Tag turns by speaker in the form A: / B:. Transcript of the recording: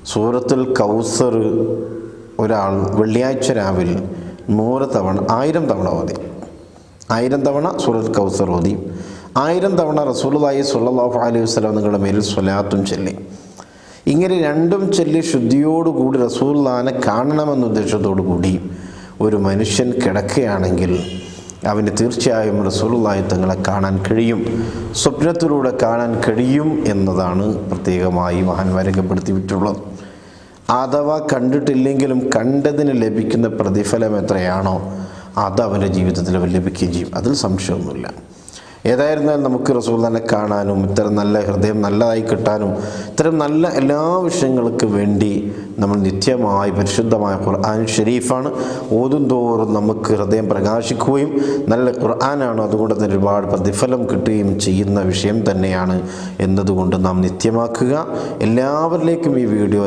A: സൂറത്തുൽ കൗസർ ഒരാൾ വെള്ളിയാഴ്ച രാവിലെ 100 തവണ 1000 തവണ ഓതി. 1000 തവണ സൂറത്തുൽ കൗസർ ഓതി. 1000 തവണ റസൂലുള്ളാഹി സ്വല്ലല്ലാഹു അലൈഹി വസല്ലം നിങ്ങളുടെ മേലിൽ സ്വലാത്തും ചൊല്ലി. ഇങ്ങനെ രണ്ടും ചൊല്ലി ശുദ്ധിയോടുകൂടി റസൂലുള്ളാഹിനെ കാണണമെന്ന ഉദ്ദേശത്തോടു കൂടി ഒരു മനുഷ്യൻ കിടക്കുകയാണെങ്കിൽ അവന് തീർച്ചയായും റസൂലുള്ളാഹി തങ്ങളെ കാണാൻ കഴിയും, സ്വപ്നത്തിലൂടെ കാണാൻ കഴിയും എന്നതാണ് പ്രത്യേകമായി മഹാന്മാർ രേഖപ്പെടുത്തിയിട്ടുള്ളത്. അഥവാ കണ്ടിട്ടില്ലെങ്കിലും കണ്ടതിന് ലഭിക്കുന്ന പ്രതിഫലം എത്രയാണോ അത് അവൻ്റെ ജീവിതത്തിൽ അവൻ ലഭിക്കുകയും ചെയ്യും. അതിൽ സംശയമൊന്നുമില്ല. ഏതായിരുന്നാലും നമുക്ക് റസൂലുള്ളാഹിനെ കാണാനും ഇത്തരം നല്ല ഹൃദയം നല്ലതായി കിട്ടാനും ഇത്തരം നല്ല എല്ലാ വിഷയങ്ങൾക്ക് വേണ്ടി നമ്മൾ നിത്യമായി പരിശുദ്ധമായ ഖുർആൻ ഷരീഫാണ് ഓതും തോറും നമുക്ക് ഹൃദയം പ്രകാശിക്കുകയും നല്ല ഖുർആനാണ്, അതുകൊണ്ട് തന്നെ ഒരുപാട് പ്രതിഫലം കിട്ടുകയും ചെയ്യുന്ന വിഷയം തന്നെയാണ് എന്നതുകൊണ്ട് നാം നിത്യമാക്കുക. എല്ലാവരിലേക്കും ഈ വീഡിയോ